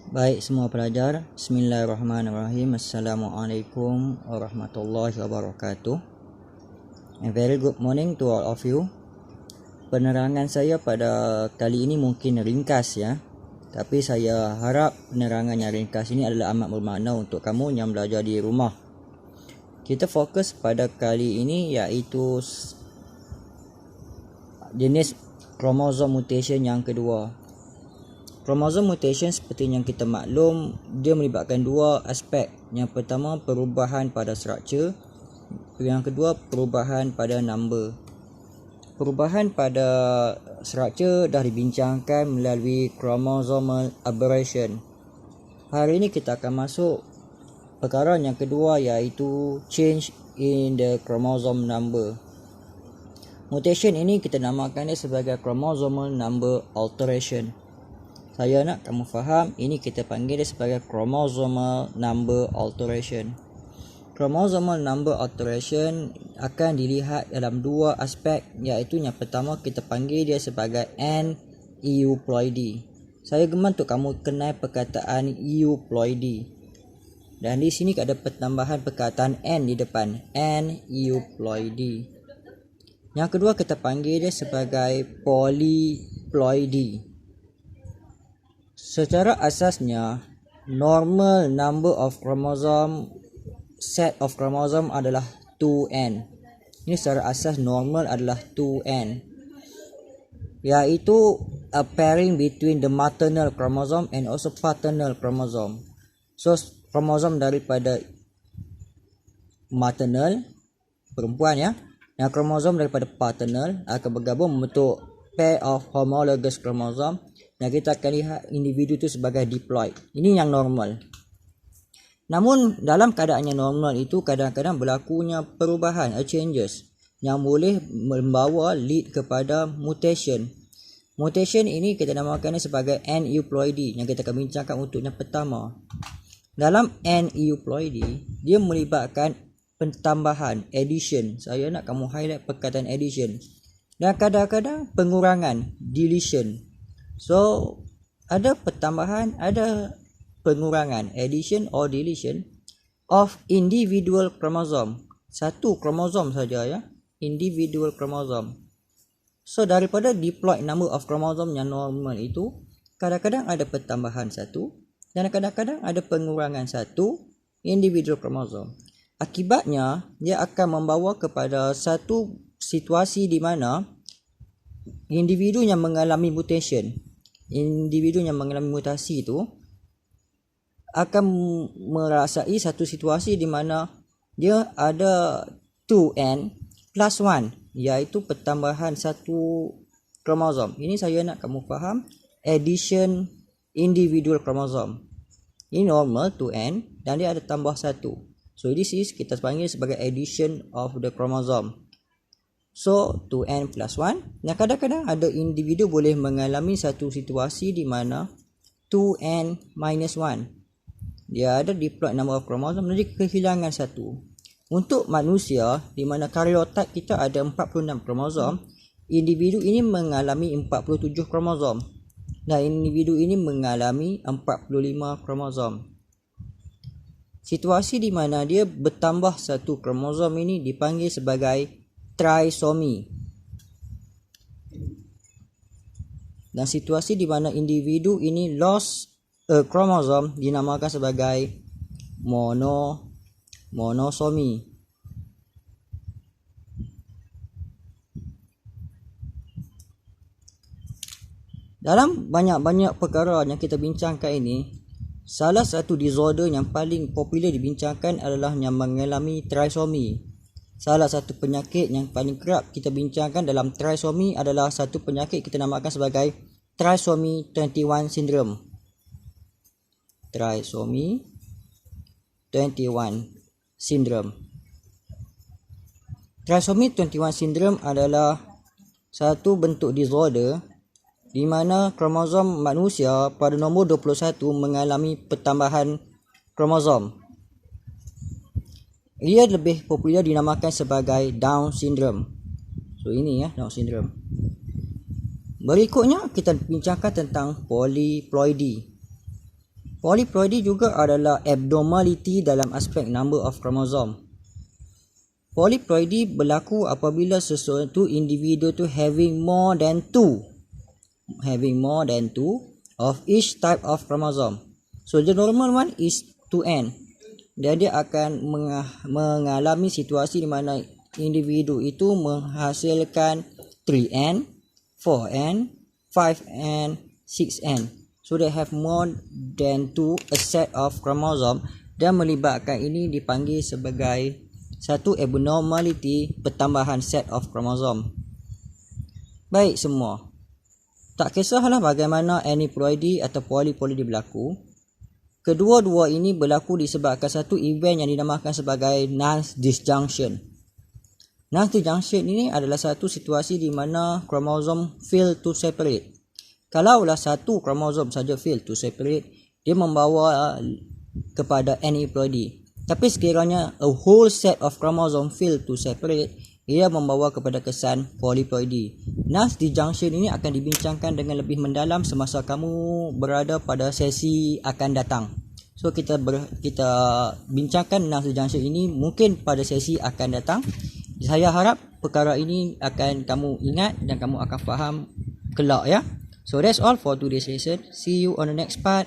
Baik semua pelajar, Bismillahirrahmanirrahim. Assalamualaikum warahmatullahi wabarakatuh. A very good morning to all of you. Penerangan saya pada kali ini mungkin ringkas ya. Tapi saya harap penerangan yang ringkas ini adalah amat bermakna untuk kamu yang belajar di rumah. Kita fokus pada kali ini iaitu jenis kromosom mutation yang kedua. Kromosom mutation seperti yang kita maklum, dia melibatkan dua aspek. Yang pertama, perubahan pada struktur. Yang kedua, perubahan pada number. Perubahan pada struktur dah dibincangkan melalui chromosomal aberration. Hari ini kita akan masuk perkara yang kedua, iaitu change in the chromosome number. Mutation ini kita namakan dia sebagai chromosomal number alteration. Saya nak kamu faham, ini kita panggil dia sebagai chromosomal number alteration. Chromosomal number alteration akan dilihat dalam dua aspek, iaitu yang pertama kita panggil dia sebagai aneuploidy. Saya gemar untuk kamu kenal perkataan euploidy. Dan di sini ada pertambahan perkataan n di depan, aneuploidy. Yang kedua kita panggil dia sebagai polyploidy. Secara asasnya, normal number of chromosome, set of chromosome adalah 2n. Ini secara asas normal adalah 2n, iaitu a pairing between the maternal chromosome and also paternal chromosome. So kromosom daripada maternal, perempuan ya, dan kromosom daripada paternal akan bergabung membentuk pair of homologous chromosome. Dan kita akan lihat individu itu sebagai diploid. Ini yang normal. Namun dalam keadaan yang normal itu kadang-kadang berlakunya perubahan, changes, yang boleh membawa lead kepada mutation. Mutation ini kita namakan sebagai aneuploidy, yang kita akan bincangkan untuk yang pertama. Dalam aneuploidy, dia melibatkan pentambahan, addition. Saya nak kamu highlight perkataan addition. Dan kadang-kadang pengurangan, deletion. So, ada pertambahan, ada pengurangan, addition or deletion of individual chromosome. Satu kromosom saja ya, individual chromosome. So, daripada diploid number of chromosome yang normal itu, kadang-kadang ada pertambahan satu dan kadang-kadang ada pengurangan satu individual chromosome. Akibatnya, dia akan membawa kepada satu situasi di mana individu yang mengalami mutation, individu yang mengalami mutasi itu akan merasai satu situasi di mana dia ada 2n plus 1, iaitu pertambahan satu kromosom. Ini saya nak kamu faham, addition individual chromosome. Ini normal 2n dan dia ada tambah satu. So this is kita panggil sebagai addition of the chromosome. So 2n plus 1. Dan kadang-kadang ada individu boleh mengalami satu situasi di mana 2n minus 1. Dia ada diploid number of chromosome, jadi kehilangan satu. Untuk manusia di mana karyotype kita ada 46 kromosom, individu ini mengalami 47 kromosom. Dan individu ini mengalami 45 kromosom. Situasi di mana dia bertambah satu kromosom ini dipanggil sebagai trisomy. Dan situasi di mana individu ini lost a chromosome dinamakan sebagai monosomy. Dalam banyak-banyak perkara yang kita bincangkan ini, salah satu disorder yang paling popular dibincangkan adalah yang mengalami trisomy. Salah satu penyakit yang paling kerap kita bincangkan dalam trisomy adalah satu penyakit kita namakan sebagai trisomy 21 syndrome. Trisomy 21 syndrome. Trisomy 21 syndrome adalah satu bentuk disorder di mana kromosom manusia pada nombor 21 mengalami pertambahan kromosom. Ia lebih popular dinamakan sebagai Down syndrome. So ini ya, Down syndrome. Berikutnya kita bincangkan tentang polyploidy. Polyploidy juga adalah abnormality dalam aspek number of chromosome. Polyploidy berlaku apabila sesuatu individu tu having more than two of each type of chromosome. So the normal one is 2n. Dan dia akan mengalami situasi di mana individu itu menghasilkan 3n, 4n, 5n, 6n. So they have more than two a set of chromosome, dan melibatkan ini dipanggil sebagai satu abnormality pertambahan set of chromosome. Baik semua. Tak kisahlah bagaimana aneuploidy atau polyploidy berlaku. Kedua-dua ini berlaku disebabkan satu event yang dinamakan sebagai Nance disjunction. Nance disjunction ini adalah satu situasi di mana kromosom fail to separate. Kalaulah satu kromosom saja fail to separate, dia membawa kepada aneuploidy. Tapi sekiranya a whole set of chromosome fail to separate, ia membawa kepada kesan polyploidy. Nance disjunction ini akan dibincangkan dengan lebih mendalam semasa kamu berada pada sesi akan datang. So kita bincangkan Nance disjunction ini mungkin pada sesi akan datang. Saya harap perkara ini akan kamu ingat dan kamu akan faham kelak ya. So that's all for today's lesson. See you on the next part.